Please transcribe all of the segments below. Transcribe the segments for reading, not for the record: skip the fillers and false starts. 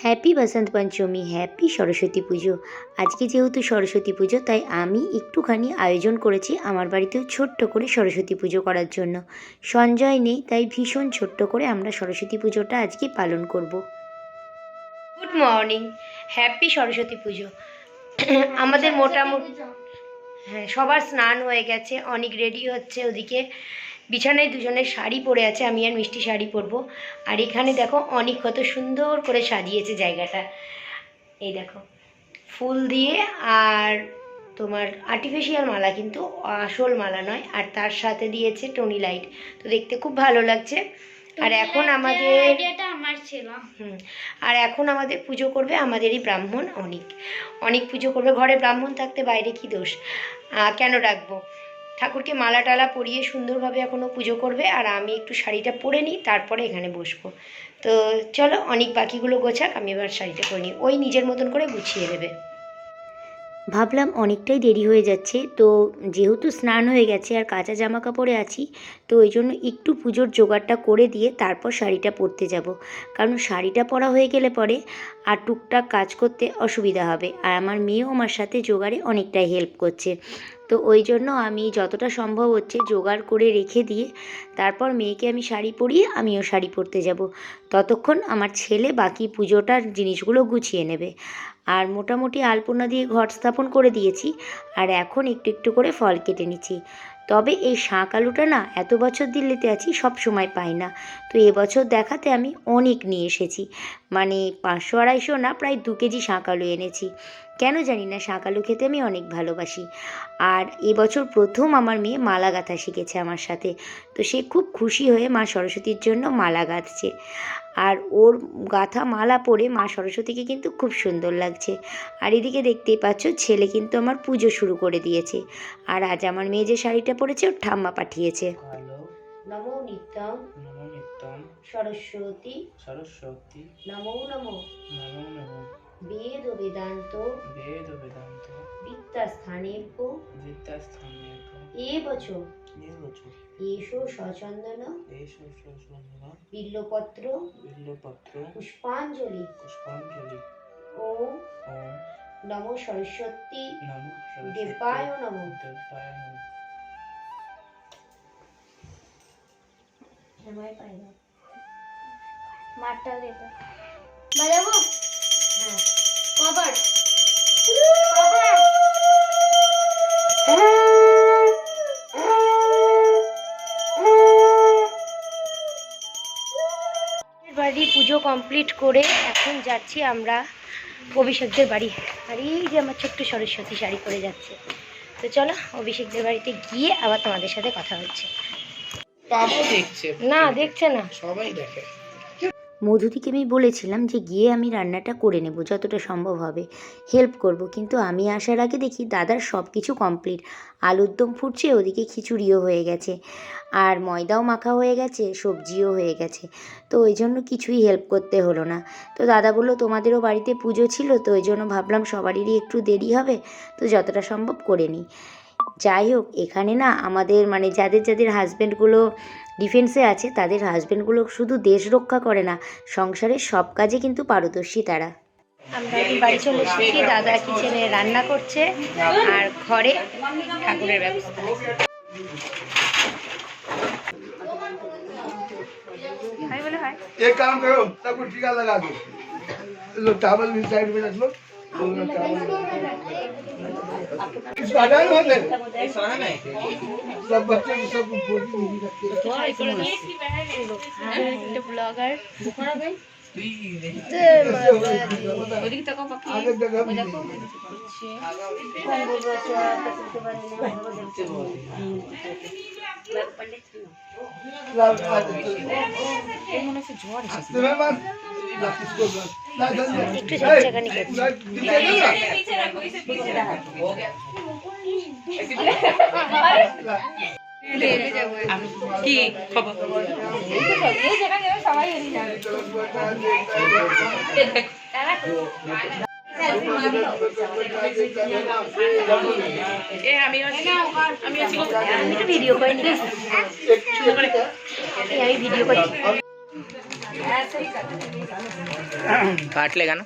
Happy বসন্ত পঞ্চমী, happy Saraswati পুজো। আজকে যেহেতু সরস্বতী পুজো, তাই আমি একটুখানি আয়োজন করেছি আমার বাড়িতেও ছোট্ট করে সরস্বতী পুজো করার জন্য। সঞ্জয় নেই, তাই ভীষণ ছোট্ট করে আমরা সরস্বতী পুজোটা আজকে পালন করব। গুড মর্নিং, হ্যাপি সরস্বতী পুজো। আমাদের মোটামুটি হ্যাঁ, সবার স্নান হয়ে গেছে, অনেক রেডি হচ্ছে। ওদিকে বিছানায় দুজনের শাড়ি পরে আছে, আমি আর মিষ্টি শাড়ি পরবো। আর এখানে দেখো অনেক কত সুন্দর করে সাজিয়েছে জায়গাটা। এই দেখো ফুল দিয়ে, আর তোমার আর্টিফিশিয়াল মালা, কিন্তু আসল মালা নয়। আর তার সাথে দিয়েছে টনি লাইট, তো দেখতে খুব ভালো লাগছে। আর এখন আমাদের আমার ছিল আর এখন আমাদের পুজো করবে আমাদেরই ব্রাহ্মণ অনেক অনেক পুজো করবে। ঘরে ব্রাহ্মণ থাকতে বাইরে কি দোষ, কেন রাখবো? ঠাকুরকে মালা টালা পরিয়ে সুন্দরভাবে এখনও পুজো করবে। আর আমি একটু শাড়িটা পরে নিই, তারপরে এখানে বসবো। তো চলো, অনেক বাকিগুলো গোছাক, আমি এবার শাড়িটা পরে নিই, ওই নিজের মতন করে গুছিয়ে দেবে। ভাবলাম অনেকটাই দেরি হয়ে যাচ্ছে, তো যেহেতু স্নান হয়ে গেছে আর কাঁচা জামা কাপড়ে আছি, তো ওই জন্য একটু পুজোর জোগাড়টা করে দিয়ে তারপর শাড়িটা পরতে যাব। কারণ শাড়িটা পরা হয়ে গেলে পরে আর টুকটাক কাজ করতে অসুবিধা হবে। আর আমার মেয়েও আমার সাথে জোগাড়ে অনেকটাই হেল্প করছে, তো ওই জন্য আমি যতটা সম্ভব হচ্ছে জোগাড় করে রেখে দিয়ে তারপর মেয়েকে আমি শাড়ি পরিয়ে আমিও শাড়ি পরতে যাব। ততক্ষণ আমার ছেলে বাকি পুজোটার জিনিসগুলো গুছিয়ে নেবে। আর মোটামুটি আলপনা দিয়ে ঘর স্থাপন করে দিয়েছি, আর এখন একটু একটু করে ফল কেটে নিচ্ছি। তবে এই শাঁক আলুটা না, এত বছর দিল্লিতে আছি সব সময় পাই না, তো এবছর দেখাতে আমি অনেক নিয়ে এসেছি। মানে 500-250 না, প্রায় 2 কেজি শাঁক আলু এনেছি। কেন জানি না, শাঁক আলু খেতে আমি অনেক ভালোবাসি। আর এবছর প্রথম আমার মেয়ে মালা গাঁথা শিখেছে আমার সাথে, তো সে খুব খুশি হয়ে মা সরস্বতীর জন্য মালা গাঁথছে। আর ওর গাঁথা মালা পরে মা সরস্বতীকে কিন্তু খুব সুন্দর লাগছে। আর এদিকে দেখতেই পাচ্ছ, ছেলে কিন্তু আমার পুজো শুরু করে দিয়েছে। আর আজ আমার মেয়ে যে শাড়িটা পরেছে ওর ঠাম্মা পাঠিয়েছে। নমো নিত্যং নমো নিত্যং সরস্বতী সরস্বতী নমো নমো নমো নমো বেদ বেদান্ত বেদ বেদান্ত বিদ্যাস্থানেভ্য বিদ্যাস্থানেভ্য এবচ এবচ এষো সচন্দন এষো সচন্দন বিল্লপত্র বিল্লপত্র পুষ্পাঞ্জলি পুষ্পাঞ্জলি ওম ওম নমো সরস্বতী নমো সরস্বতী দেবায় নমো। দেবায় নমো। সময় পাই না, মারটা দেবো বাজাবো। হ্যাঁ কবার বাড়ি পুজো কমপ্লিট করে এখন যাচ্ছি আমরা অভিষেকদের বাড়ি। আর এই যে আমার ছোট্ট সরস্বতী শাড়ি পরে যাচ্ছে। তো চলো, অভিষেকদের বাড়িতে গিয়ে আবার তোমাদের সাথে কথা হচ্ছে। পাবো দেখছে না, দেখছে না, সবাই দেখে। মধুদিকে আমি বলেছিলাম যে গিয়ে আমি রান্নাটা করে নেব, যতটা সম্ভব হবে হেল্প করব, কিন্তু আমি আসার আগে দেখি দাদার সব কিছু কমপ্লিট। আলুর দম ফুটছে, ওদিকে খিচুড়িও হয়ে গেছে, আর ময়দাও মাখা হয়ে গেছে, সবজিও হয়ে গেছে। তো ওই জন্য কিছুই হেল্প করতে হলো না। তো দাদা বললো তোমাদেরও বাড়িতে পুজো ছিল, তো ওই জন্য ভাবলাম সবারই একটু দেরি হবে, তো যতটা সম্ভব করে নিই। যাই হোক, এখানে না আমাদের মানে যাদের যাদের হাজব্যান্ডগুলো ডিফেন্সে আছে, তাদের হাজব্যান্ডগুলো শুধু দেশ রক্ষা করে না, সংসারের সব কাজে কিন্তু পারদর্শী তারা। আমরা বাড়ি চলে এসেছি, দাদা কিচেনে রান্না করছে আর ঘরে ঠাকুরের ব্যবস্থা। हाय बोले हाय। एक काम करो, सबको टीका लगा दो। लो चावल भी साइड में रख लो। इसको हटा लो मत। सब बच्चे को सब फोटो भी रखते हैं। ब्लॉगर आगे जगह भी একটু ঝাঁকঝাঁকানি করছে। কি খবর? আমি ভিডিও করি, আমি ভিডিও করছি। काट लेगा ना।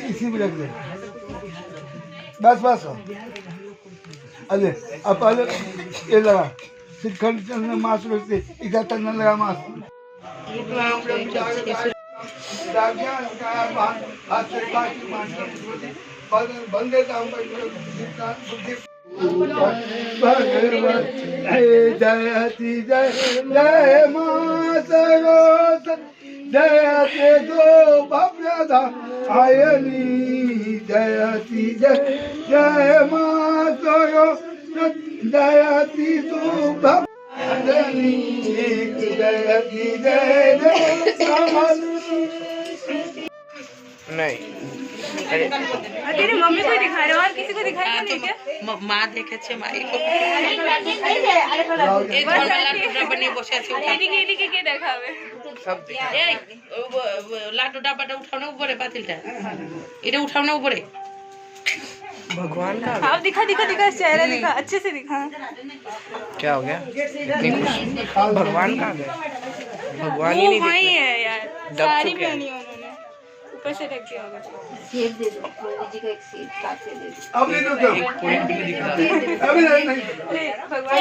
इसी में रख दे। बस बस अरे अब पहले ये लगा श्रीखंड चंद्र मास रखते इधर तक न लगा मास बंदे जयति जय जय माता जयते दो भव्यदा आयनी जयति जय जय माता जयति दो भव्यनी जयति जय जय नहीं तेरे मम्मी को दिखा रहे हो और किसी को दिखाई नहीं क्या? মা দেখেছে মাই को এই बस ধরনের ऐसे- লাড্ডু ডাব্বা নিয়ে বসে আছে এদিকে কে দেখাবে? সব এই লাড্ডু ডাব্বাটা উঠাও না উপরে পাতিলটা এটা উঠাও না উপরে भगवान का आप दिखा चेहरा दिखा अच्छे से दिखा। क्या हो गया भगवान का भगवान ही वो नहीं वही दिख है यार, दब साड़ी चुके हैं। पहनी है उन्होंने, ऊपर से ढक दिया होगा। अभी तो क्या अभी नहीं भगवान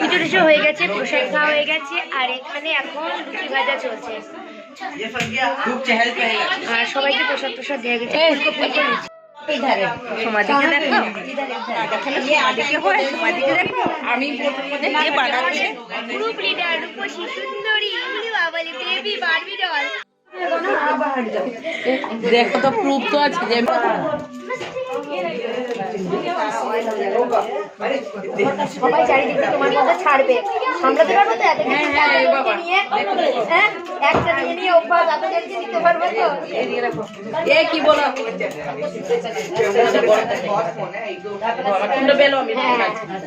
পুজো টুজো হয়ে গেছে, প্রসাদ খাওয়া হয়ে গেছে, আর এখানে এখন লুচি ভাজা চলছে। खूब चहल पहल আর সবাইকে প্রসাদ প্রসাদ দেওয়া গেছে। ফুলকো ফুলকো লুচি। সমাধিকে দেখো, সমাধিকে দেখো। আমি প্রথমে বানাচ্ছি গ্রুপ লিডার রূপসী সুন্দরী বাবালি বেবি বারবি ডল। देखो तो प्रूफ तो आज जे সবাই চারিদিকে তোমার মধ্যে ছাড়বে, সামলাতে পারবে তো? এত কিছু নিয়ে একটা নিয়ে অভ্যাস, এত জলদি নিতে পারবে তো? ये की बोला कुंडा बेलो আমি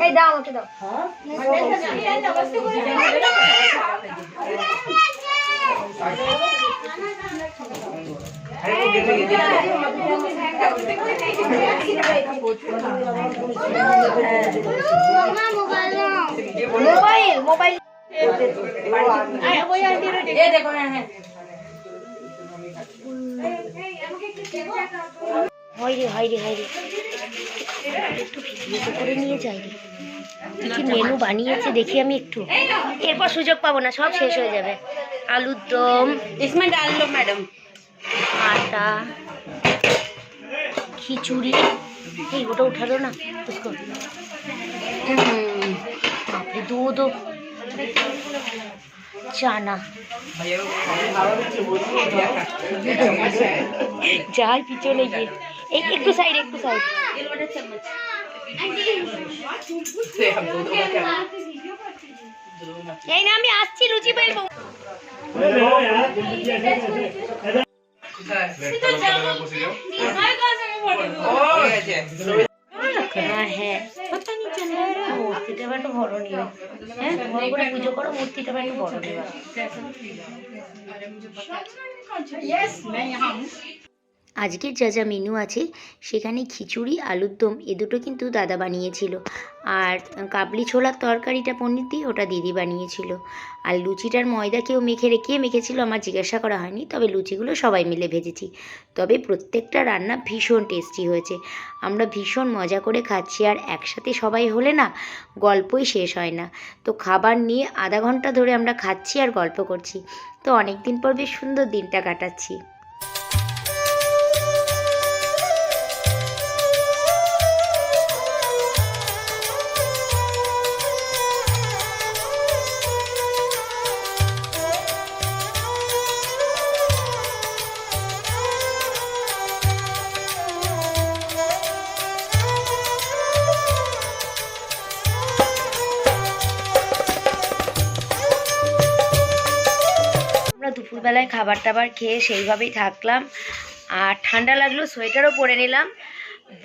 এই দাও আমাকে দাও। মোবাইল মোবাইল ये देखो है হয় রে হয় রে হয় রে, একটু ভিডিও করে নিয়ে যাই রে। কি মেনু বানিয়েছে দেখি আমি একটু, এরপর সুযোগ পাবো না, সব শেষ হয়ে যাবে। আলুর দম, इसमें डाल लो मैडम আটা, খিচুড়ি, এই ওটা উঠালো না उसको, বাপরে দুধ, চানা, যাই পিছনে গিয়ে একটু সাইড একটু সাইড। এই না আমি আসছি, লুচি বেলবো। হ্যাঁ হ্যাঁ, মূর্তিটা একটু বড় নিও, হ্যাঁ বড় করে পুজো করো, মূর্তিটা একটু বড় নিও। আজকের যা যা মেনু আছে সেখানে খিচুড়ি, আলুর দম এ দুটো কিন্তু দাদা বানিয়েছিল, আর কাবলি ছোলার তরকারিটা পনির দিয়ে ওটা দিদি বানিয়েছিল, আর লুচিটার ময়দা কেউ কে মেখেছিল আমার জিজ্ঞাসা করা হয়নি, তবে লুচিগুলো সবাই মিলে ভেজেছি। তবে প্রত্যেকটা রান্না ভীষণ টেস্টি হয়েছে, আমরা ভীষণ মজা করে খাচ্ছি, আর একসাথে সবাই হলে না গল্পই শেষ হয় না। তো খাবার নিয়ে আধা ঘন্টা ধরে আমরা খাচ্ছি আর গল্প করছি, তো অনেক দিন পর বেশ সুন্দর দিনটা কাটাচ্ছি। দুপুরবেলায় খাবার টাবার খেয়ে সেইভাবেই থাকলাম, আর ঠান্ডা লাগলো সোয়েটারও পরে নিলাম,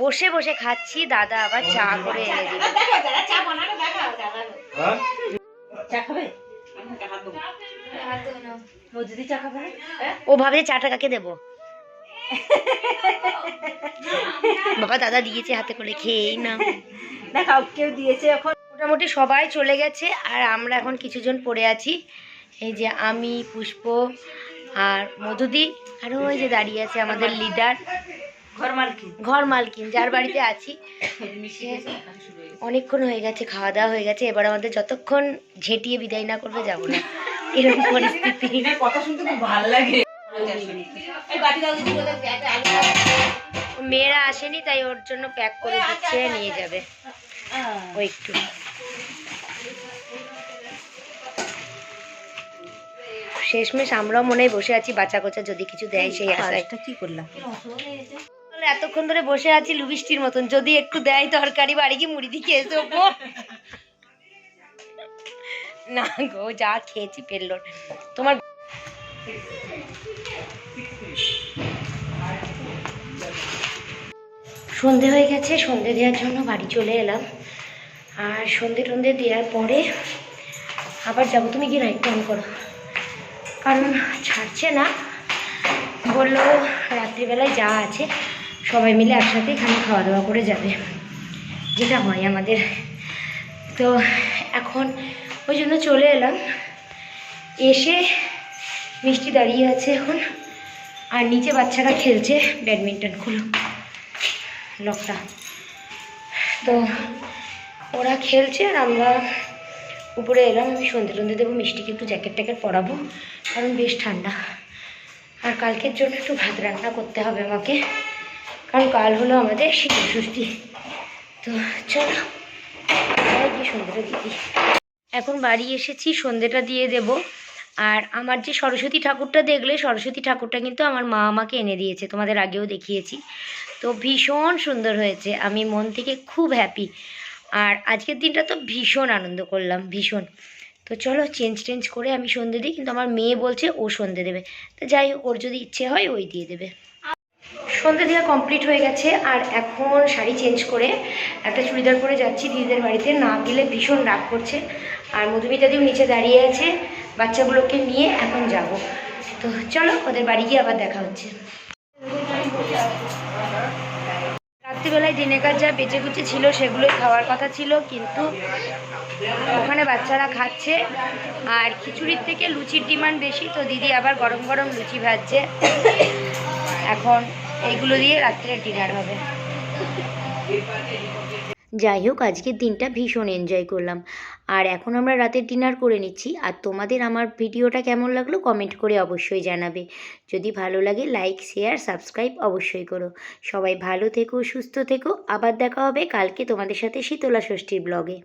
বসে বসে খাচ্ছি। দাদা আবার চা করে এনে দিল। চা খাবে? মজুদি চা খাবে? ও ভাবে চাটা কাকে দেবো। বাবা দাদা দিয়েছে হাতে করে, খেয়েই না। না কাউকেও দিয়েছে এখন। মোটামুটি সবাই চলে গেছে আর আমরা এখন কিছুজন পড়ে আছি। এই যে আমি, পুষ্প আর মধুদি, আর ওই যে দাঁড়িয়ে আছে আমাদের লিডার, ঘর মালকিন, যার বাড়িতে আছি। অনেকক্ষণ হয়ে গেছে, খাওয়া দাওয়া হয়ে গেছে, এবার আমাদের যতক্ষণ ঝেঁটিয়ে বিদায় না করবে যাবো না, এরকম পরিস্থিতি। কথা শুনতে খুব ভালো লাগে। মেয়েরা আসেনি তাই ওর জন্য প্যাক করে দিচ্ছে, নিয়ে যাবে ও একটু। শেষমেশ আমরাও মনে হয় বসে আছি বাচ্চা কোচা, যদি কিছু দেয় সেই আশায়। কি করলাম? এতক্ষণ ধরে বসে আছি লুবিষ্টির মতন, যদি একটু দেয় তরকারি, বাড়ি কি মুড়ি দিয়ে খেয়ে দেবো। না গো, যা খেয়েছি পেলো তোমার। সন্ধে হয়ে গেছে, সন্ধে দেওয়ার জন্য বাড়ি চলে এলাম। আর সন্ধে টন্ধে দেওয়ার পরে আবার যাবো। তুমি কি লাইটটা অন করো, কারণ ছাড়ছে না। বললো রাত্রিবেলায় যা আছে সবাই মিলে একসাথে এখানে খাওয়া দাওয়া করে যাবে, যেটা হয় আমাদের। তো এখন ওই জন্য চলে এলাম। এসে মিষ্টি দাঁড়িয়ে আছে এখন, আর নিচে বাচ্চারা খেলছে ব্যাডমিন্টন। খুলো লকটা। তো ওরা খেলছে আর আমরা উপরে এলাম। আমি সন্ধে টন্ধে দেবো, মিষ্টিকে একটু জ্যাকেট ট্যাকেট পরাবো, কারণ বেশ ঠান্ডা। আর কালকের জন্য একটু ভাত রান্না করতে হবে আমাকে, কারণ কাল হলো আমাদের শীতল ষষ্ঠী। তো চলো গিয়ে সন্ধ্যেটা দিয়ে দিই। এখন বাড়ি এসেছি, সন্ধ্যেটা দিয়ে দেব। আর আমার যে সরস্বতী ঠাকুরটা দেখলে, সরস্বতী ঠাকুরটা কিন্তু আমার মা আমাকে এনে দিয়েছে, তোমাদের আগেও দেখিয়েছি। তো ভীষণ সুন্দর হয়েছে, আমি মন থেকে খুব হ্যাপি। আর আজকের দিনটা তো ভীষণ আনন্দ করলাম, ভীষণ। তো চলো চেঞ্জ করে আমি সন্ধে দিই, কিন্তু আমার মেয়ে বলছে ও সন্ধে দেবে। তো যাই হোক, ওর যদি ইচ্ছে হয় ওই দিয়ে দেবে। সন্ধে দেওয়া কমপ্লিট হয়ে গেছে, আর এখন শাড়ি চেঞ্জ করে একটা চুড়িদার পরে যাচ্ছি দিদিদের বাড়িতে। না গেলে ভীষণ রাগ করছে। আর মধুমিতাদিও নিচে দাঁড়িয়ে আছে বাচ্চাগুলোকে নিয়ে, এখন যাব। তো চলো ওদের বাড়ি গিয়ে আবার দেখা হচ্ছে। রাত্রিবেলায় দিনেকার যা বেঁচে কুচে ছিল সেগুলোই খাওয়ার কথা ছিল, কিন্তু ওখানে বাচ্চারা খাচ্ছে। আর খিচুড়ির থেকে লুচির ডিমান্ড বেশি, তো দিদি আবার গরম গরম লুচি ভাজছে। এখন এইগুলো দিয়ে রাত্রে ডিনার হবে। যাই হোক, আজকের দিনটা ভীষণ এনজয় করলাম। আর এখন আমরা রাতের ডিনার করে নিচ্ছি। আর তোমাদের আমার ভিডিওটা কেমন লাগলো কমেন্ট করে অবশ্যই জানাবে। যদি ভালো লাগে লাইক শেয়ার সাবস্ক্রাইব অবশ্যই করো। সবাই ভালো থেকো, সুস্থ থেকো। আবার দেখা হবে কালকে তোমাদের সাথে শীতলা ষষ্ঠীর ব্লগে।